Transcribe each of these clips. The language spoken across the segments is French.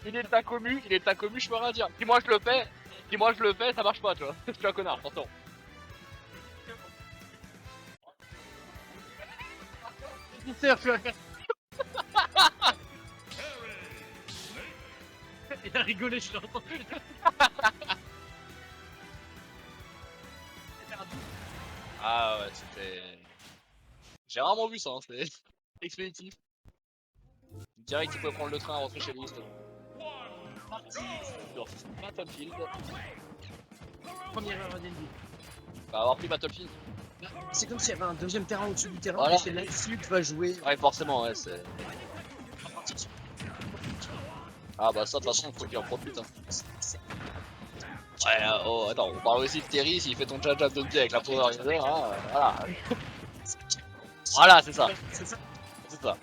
Il est ta commu, je peux rien dire. Si moi je le fais, ça marche pas, tu vois. Je suis un connard, attention. Il a rigolé, je l'ai entendu. Ah ouais, c'était... J'ai rarement vu ça, hein, c'est expéditif. Direct, il pouvait prendre le train à rentrer chez lui. Battlefield. Première heure d'ND. Bah avoir pris Battlefield. C'est comme s'il y avait un deuxième terrain au-dessus du terrain. Voilà. Et c'est là-dessus que tu vas jouer. Ouais, forcément, ouais, c'est... Ah bah ça, de toute façon, faut qu'il en profite. Hein. Ouais, oh, attends, on parle aussi de Terry, s'il fait ton jaja de pied avec la Power Ranger, hein, voilà. Voilà, c'est ça. C'est ça. C'est ça.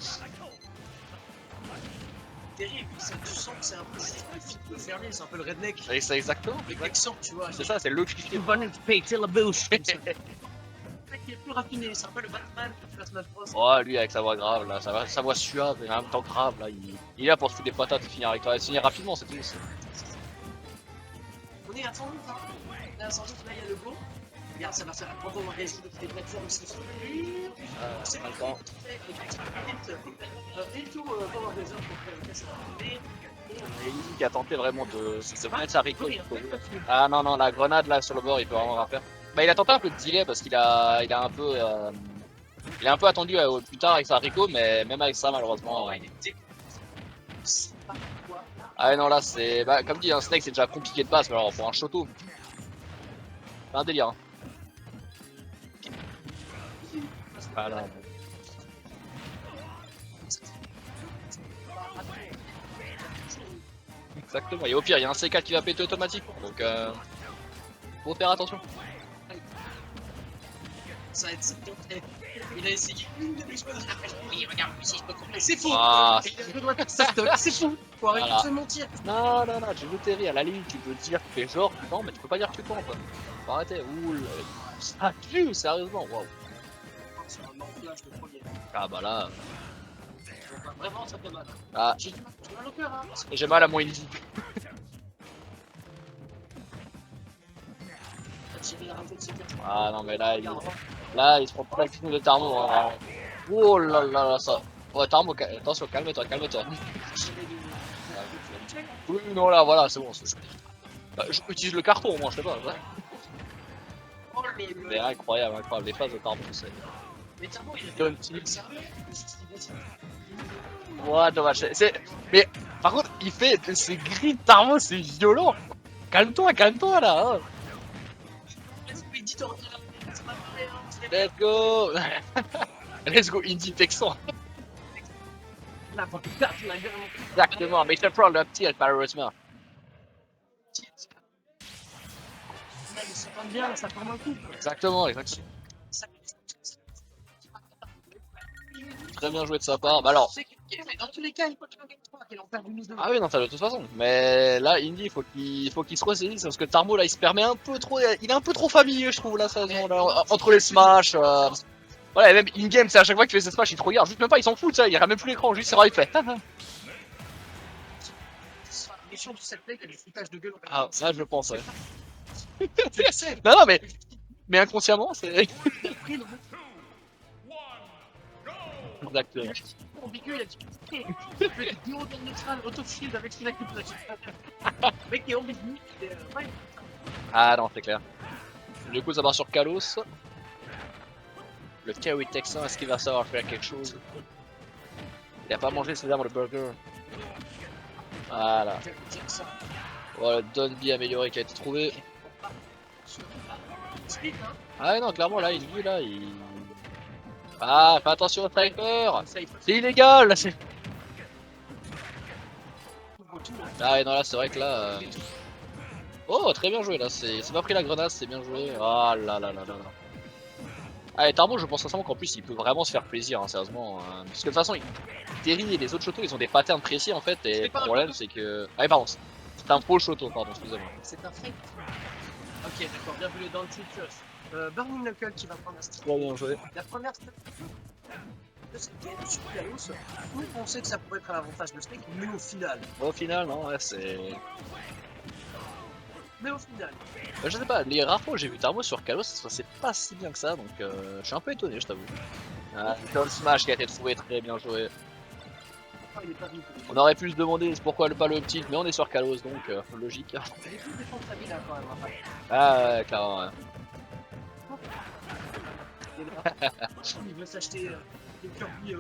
Terry, tu sens que c'est un peu le fermier, c'est un peu le redneck. Et c'est exactement. Le texan, tu vois. C'est ça, c'est le cliché. Tu vas nous péter la bouche. Comme ça. Le mec, il est plus raffiné, c'est un peu le Batman qui fait Smash Bros. Oh, lui avec sa voix grave, là, sa voix suave et en même temps grave, là, il est là pour se foutre des patates et finir avec toi. Et finir rapidement, c'est tout. On est à 100 minutes, hein. On est à 100 minutes, là il y a le go. Regarde, ça va faire un grand magazine de des plateformes aussi. C'est pas le temps. Power Ranger pour faire le test. Et Easy qui a tenté vraiment de mettre sa Rico. Ah non, non, la grenade là sur le bord, il peut vraiment rien faire. Bah, il a tenté un peu de delay parce qu'il a, il a un peu attendu plus tard avec sa Rico, mais même avec ça, malheureusement. Ah ouais, non, là c'est. Bah, comme dit, un Snake c'est déjà compliqué de base, mais alors pour un Shoto. C'est un délire. Hein. Voilà. Exactement, et au pire, il y a un C4 qui va péter automatiquement, donc faut faire attention. Ça va être il a essayé une de mes choses, il a fait oui, regarde, si je peux compter. C'est fou! Ah, C'est fou! Faut arrêter Voilà. de se mentir! non, non, non, j'ai vu Terry, à la limite, tu peux dire que tu fais genre, non, mais tu peux pas dire que tu comptes. Faut arrêter, ouh, ça tue, sérieusement, waouh. Sur un enflage de premier. Ah bah là, Vraiment, ça fait mal. ah, J'ai mal au cœur, hein! j'ai mal à mon Easy. Ah non, mais là, il se prend pas le coup de Tarmo. Hein. Oh là là là, ça. Ouais, Tarmo, attention, calme-toi, calme-toi. Oui, non, là, voilà, c'est bon. Bah, je utilise le carton, moi, je sais pas. Ouais. Oh Mais incroyable, incroyable, les phases de Tarmo, c'est. Mais Tarmo, il Comme est sérieux? Ouais, dommage. Mais par contre, il fait ces grilles de Tarmo, c'est violent. Calme-toi là. Hein. Let's go. Let's go, Indie Texan. Exactement, mais c'est prendre le petit avec malheureusement. Ça tombe bien, ça forme un coup. Exactement, exactement. Très bien joué de sa part. Bah alors. Dans tous les cas, il faut que tu gagnes 3, qu'il en perd une ou deux. Ah oui, non, ça de toute façon. Mais là, Indy, il faut qu'il se ressaisisse parce que Tarmo là, il se permet un peu trop. Il est un peu trop familier, je trouve, là, ça, là, entre les smash. Voilà, et même in-game, c'est à chaque fois qu'il fait ses smash, il te regarde. Juste même pas, il s'en fout, ça. Il regarde même plus l'écran, juste c'est vrai, il fait. Les champs de cette play, il y a des foutages de gueule. Ah, ça, je le pense, ouais. Non, non, mais inconsciemment, c'est. Exactement. Ambigu, il a dit il fait des duos dans le neutral, auto-shield avec son équipe. Le mec est ambigu. Ouais. Ah non, c'est clair. Du coup, ça part sur Kalos. Le carry texan, est-ce qu'il va savoir faire quelque chose? Il a pas mangé ses armes, le burger. Voilà. Voilà, le Donby amélioré qui a été trouvé. Ah ouais, non, clairement, là, il là, il... Ah, fais attention au sniper. C'est illégal, là, c'est... Ah ouais, non, là, c'est vrai que là... Oh, très bien joué, là, c'est pas pris la grenade, c'est bien joué. Ah là là là là là. Ah, et Tarmo, je pense sincèrement qu'en plus, il peut vraiment se faire plaisir, hein, sérieusement. Parce que de toute façon, Terry et les autres Shoto, ils ont des patterns précis, en fait, et le problème, c'est que... Ah oui, pardon, c'est un faux Shoto, pardon, excusez-moi. C'est un fake. Ok, d'accord, bienvenue dans le titre. Burning Knuckle qui va prendre la strat. Bien joué. La première strat. de cette game sur Kalos, où on sait que ça pourrait être à l'avantage de Snake, mais Au final, non, ouais, c'est. mais au final, Je sais pas, les rares fois où j'ai vu Tarmo sur Kalos, ça se passait pas si bien que ça, donc je suis un peu étonné, je t'avoue. Down Smash qui a été trouvé très bien joué. il est pas venu. On aurait pu se demander pourquoi pas le petit, mais on est sur Kalos, donc logique. Il est plus défendre sa vie là quand même. Hein. Ah ouais, clairement, ouais. Et là, il veut s'acheter des Kirby.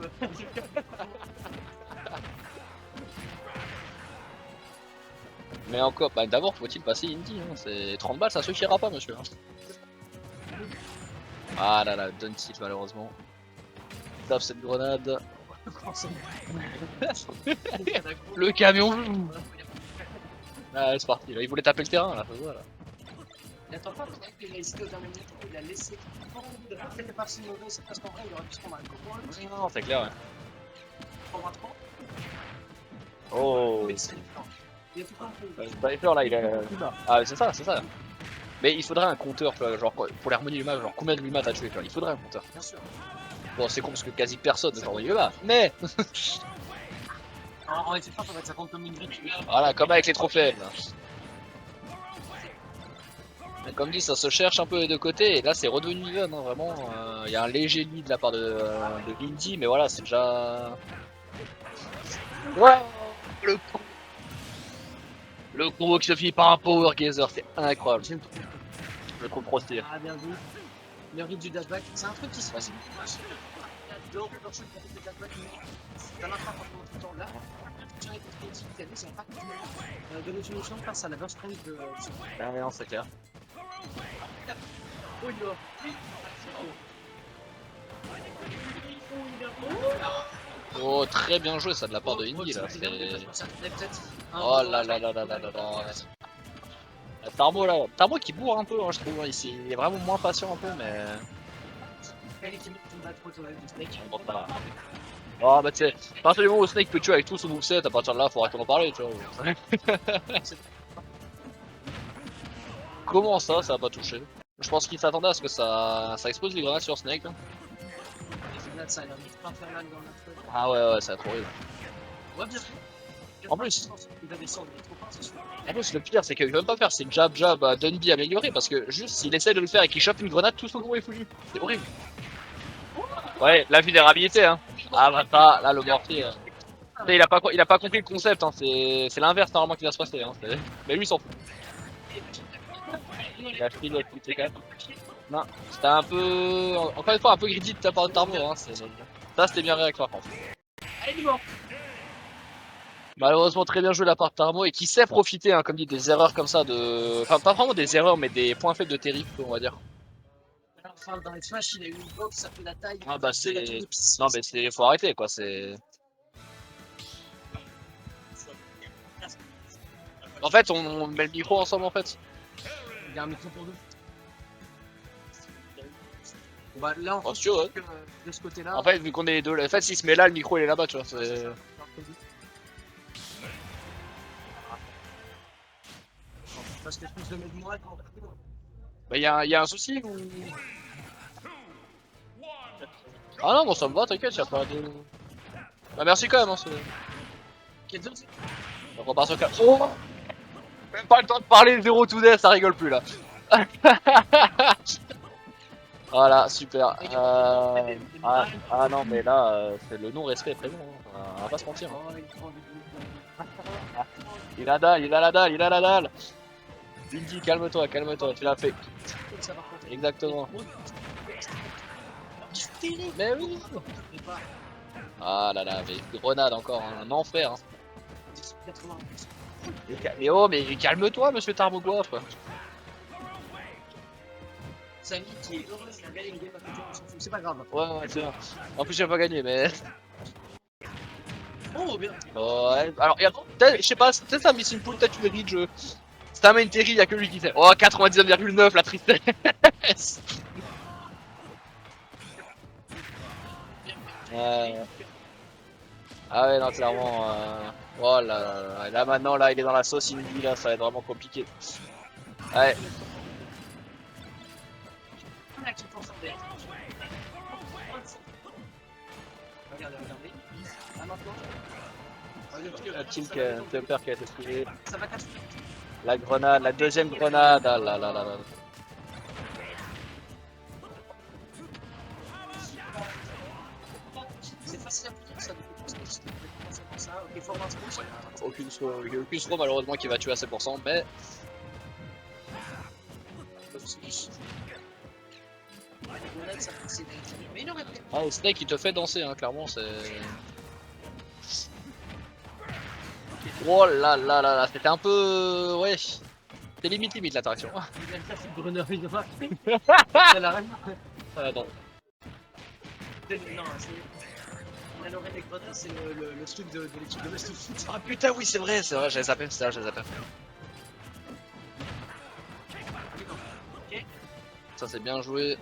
Mais encore, bah, d'abord faut-il passer Indie, hein. C'est 30 balles, ça suffira pas, monsieur. Ah là là, don't tilt malheureusement. Tape cette grenade. Le camion. Ah, c'est parti, là. Il voulait taper le terrain là, ça se voit là. Il attend pas peut-être qu'il a hésité au dernier minute, il a laissé. C'était pas si mauvais, c'est parce qu'en vrai il aurait pu se prendre un gros. Non, c'est clair, ouais. 3-3. Oh. Mais c'est différent. Il a tout compris. Sniper là, il a. Ah, c'est ça, c'est ça. Mais il faudrait un compteur, tu vois, genre pour l'harmonie du match, genre combien de Luma t'as tué, tu vois, il faudrait un compteur. Bien sûr. Bon, c'est con parce que quasi personne n'est genre de Luma, mais En effet, ça va être 50 comme une brique. voilà, comme avec les trophées. Là. Mais comme dit, ça se cherche un peu des deux côtés, et là c'est redevenu even, hein, vraiment. Il y a un léger lead de la part de Lindy, mais voilà, c'est déjà. Ouais, le con. Le combo qui se finit par un Power Gazer, c'est incroyable. J'aime trop. Le coup pro tir. Ah, bien vu. Le rythme du dashback, c'est un truc qui se passe. J'adore leur jeu de le dashback, mais ça marche pas pendant tout le temps là. J'ai été créatif, c'est un parc de l'utilisation face à la burst range de. Ah non, c'est clair. Oh, il est Oh, très bien joué ça de la part de Indy là. Oh là là là là là là là. Tarmo là, Tarmo qui bourre un peu, hein, je trouve. Ici, il est vraiment moins patient un peu, mais. Bon, ça va. Oh bah tu sais, à partir du moment où Snake peut tuer avec tout son moveset, à partir de là, faut arrêter d'en parler, tu vois. Comment ça, ça a pas touché? Je pense qu'il s'attendait à ce que ça explose les grenades sur Snake. Hein. Ah ouais, ça va trop horrible. En plus, le pire, c'est qu'il veut même pas faire ses jab à Dundee amélioré parce que juste s'il essaie de le faire et qu'il chope une grenade, tout son combo est foutu. C'est horrible. Ouais, la vulnérabilité, hein. Ah bah ça, là le mortier. Il a pas compris le concept, hein. C'est l'inverse normalement qui va se passer. Hein. Mais lui il s'en fout. Il a fini avec quand même. Non, c'était un peu. Encore une fois, un peu greedy de ta part de Tarmo. Hein. Ça c'était bien réacteur par contre. Allez, il est mort. Malheureusement très bien joué de la part de Tarmo et qui sait profiter, hein, comme dit, des erreurs comme ça de. Enfin, pas vraiment des erreurs, mais des points faibles de Terry, on va dire. Enfin, dans les Smash, il a eu une box, ça fait la taille. Ah bah c'est. Non, mais c'est. Faut arrêter quoi, c'est. En fait, on met le micro ensemble en fait. Il y a un micro pour deux. Bah là, en fait, ouais. De ce côté-là. En fait, vu qu'on est les deux, en fait, s'il se met là, le micro il est là-bas, tu vois. Parce que je me mets de moi quand. Bah, y a un souci ou. Ah non, bon, ça me va, t'inquiète, y'a pas de. Bah, merci quand même, hein. On repart sur 4. Oh, même pas le temps de parler 0 to death, ça rigole plus là. Voilà, super. Ah non, mais là, c'est le non-respect présent. Hein. On va pas se mentir. Hein. Il a la dalle. Indy, calme-toi, tu l'as fait. Exactement. Mais oui. Ah là là, mais grenade encore, hein. Un enfer. Hein. Mais oh, mais calme-toi, monsieur Tarmogoff. Samy qui est heureux, il a gagné une game à côté, c'est pas grave. Ouais, c'est bien. En plus, j'ai pas gagné, mais. Oh, bien. Oh, ouais. Alors, je sais pas, peut-être un Missing Pool, peut-être une reach. C'est un main Terry, y'a que lui qui fait. Oh, 99,9, la tristesse. Ah ouais, non, clairement. Oh là, là maintenant, là, il est dans la sauce Indy, là, ça va être vraiment compliqué. Ouais. regardez, regardez. Là maintenant. La team Tupper qui a été trouvé. Ça va casser. La grenade, la deuxième grenade. Ah là là là là. C'est facile à punir ça, du coup, parce que juste comme ça. Ok, forme un trou, ça va. Aucune throw malheureusement qui va tuer à 7%, mais Mais il aurait pu. ah, le Snake il te fait danser, hein, clairement c'est. Oh là là là là, c'était un peu. Ouais. C'était limite l'interaction. Il a fait le Brunner, il va. Ça l'a rien. Non. Non, c'est. La Lorraine des Grenades, c'est le truc de l'équipe de West Foot. Ah putain, oui, c'est vrai, j'avais zappé, ça, j'avais zappé. Ok. Ça c'est bien joué.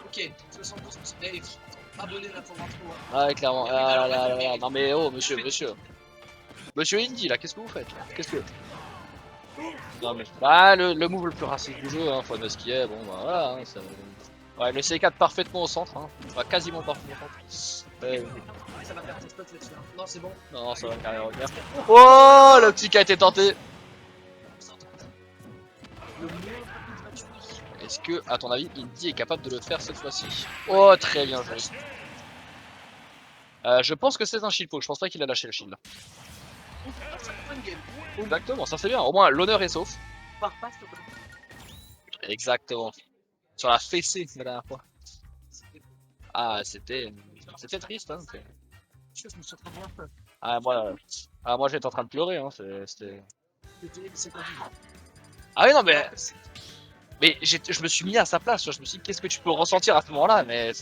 Ok, 72%. Hey, abonnez la forme intro. Ah, ouais, clairement. Ah, là, là, là. Non mais oh, monsieur. Monsieur Indy, là, qu'est-ce que vous faites? Qu'est-ce que. Non mais. Bah, le move le plus raciste du jeu, hein, Fonos qui est, bon, bah voilà. Hein, ça... Ouais, le C4 parfaitement au centre, hein. Enfin, quasiment parfaitement au centre. Ça va faire tes spots là-dessus. Non, c'est bon. Non, ça va carrément bien. Oh, le petit qui a été tenté. Le mieux, Est-ce que, à ton avis, Indy est capable de le faire cette fois-ci? Oh, très bien joué. Je pense que c'est un shield poke, je pense pas qu'il a lâché le shield. Exactement, ça c'est bien. Au moins, l'honneur est sauf. Exactement. Sur la fessée la dernière fois. Ah, c'était triste. Hein. Je me suis entraîné un peu. Moi j'étais en train de pleurer. Hein. C'était. C'est pas vrai. Ah oui, non, mais je me suis mis à sa place. Je me suis dit, qu'est-ce que tu peux ressentir à ce moment-là? Mais.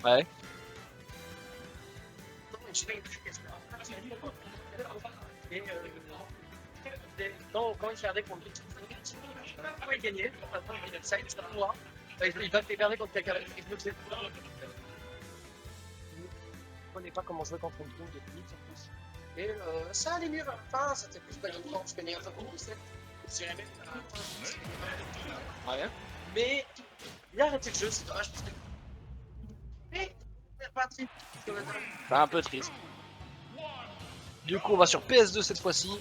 Ouais. Non, quand il perdait contre il gagnait, ça il sera moi. Il va te perdre contre quelqu'un. Je ne connais pas comment jouer contre une tour de plus en plus. Et ça allait mieux à la fin, c'était plus pas longtemps, je connais un peu beaucoup cette. C'est la même. Ouais. Mais il a arrêté le jeu, c'est dommage parce que. Mais il n'y a pas de trip. C'est un peu triste. Du coup, on va sur PS2 cette fois-ci.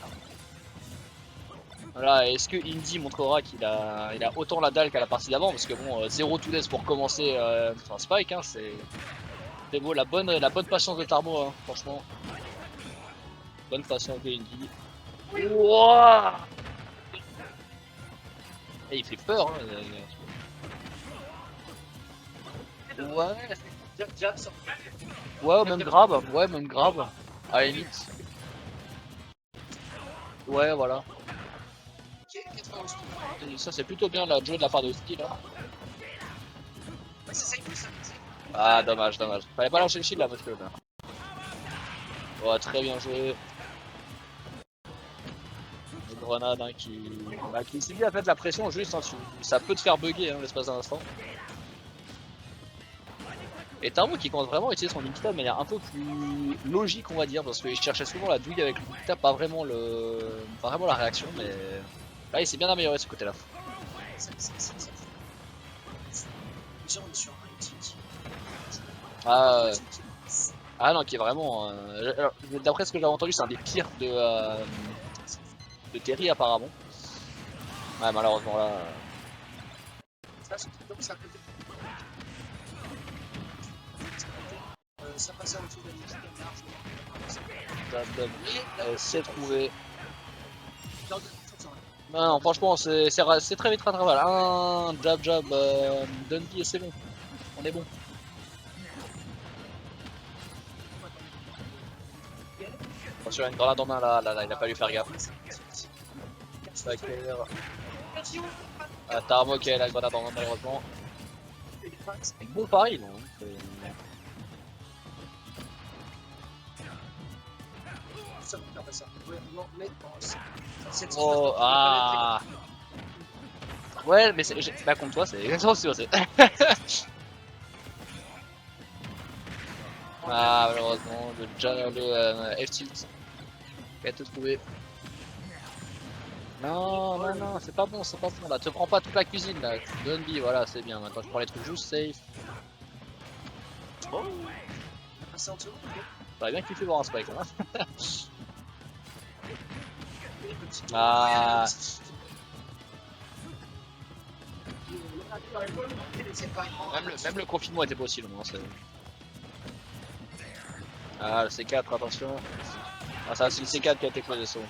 Voilà, est-ce que Indy montrera qu'il a autant la dalle qu'à la partie d'avant? Parce que bon, 0 to death pour commencer enfin, Spike, hein, c'est beau, la bonne patience de Tarbo, hein, franchement. Bonne patience de Indy. Wouah! Et il fait peur, hein. Ouais. Ouais, même grab, à la limite. Ouais, voilà. Et ça, c'est plutôt bien la jouer de la part de Ski là. Ah, dommage. Fallait pas lâcher le shield là, monsieur. Là. Ouais, très bien joué. Les grenades hein, qui s'est dit à mettre la pression juste, hein, ça peut te faire bugger hein, l'espace d'un instant. Et Tarbo qui compte vraiment utiliser son ultita de manière un peu plus logique, on va dire, parce qu'il cherchait souvent la douille avec l'ultita, pas vraiment la réaction, mais là il s'est bien amélioré de ce côté-là. Ah non, qui est vraiment. D'après ce que j'ai entendu, c'est un des pires de Terry apparemment. Ouais, malheureusement là. Ça passait en dessous de C'est trouvé. Non, franchement, c'est très vite rattrapable. Un jab, Dundee et c'est bon. On est bon. Attention, une grenade en main là, il a fallu faire gaffe. Tarmo qui a la grenade en main malheureusement. Bon pari non. Oh, ah. Ouais, mais bah contre toi, c'est exactement ce que c'est. Ah, malheureusement, le F-tilt qui a tout trouvé. Non, non, non, c'est pas bon, là. Te prends pas toute la cuisine là. Donne vie, voilà, c'est bien. Maintenant, je prends les trucs juste safe. Oh, Passer en dessous, ok. j'aurais bien kiffé voir un spike là. Les petits- Ah, même le confinement était pas aussi long. Hein, ah, le C4, attention. Ah, ça, c'est le C4 qui a été closé saut.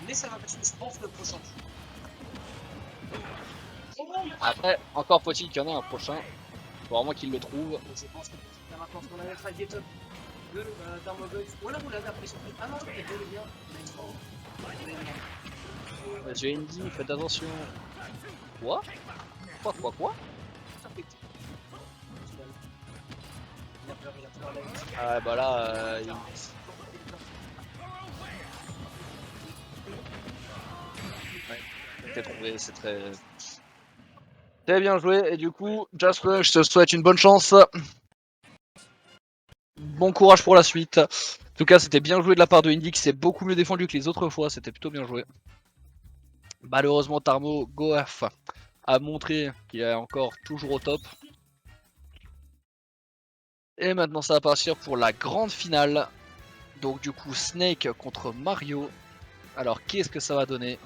Mais ça va parce que je pense le prochain. Après, encore faut-il qu'il y en ait un prochain. Faut vraiment qu'il le trouve. Je pense que là maintenant, on a notre get up de Darmogul. Ou alors vous l'avez appris sur Ah non, c'est le bien. J'ai Indy, faites attention. Quoi? Quoi? Ah bah là, t'es trouvé, c'est très bien joué. Et du coup, Jasper, je te souhaite une bonne chance. Bon courage pour la suite. En tout cas, c'était bien joué de la part de Indy qui s'est beaucoup mieux défendu que les autres fois. C'était plutôt bien joué. Malheureusement, Tarmo Goaf a montré qu'il est encore toujours au top. Et maintenant, ça va partir pour la grande finale. Donc du coup, Snake contre Mario. Alors, qu'est-ce que ça va donner?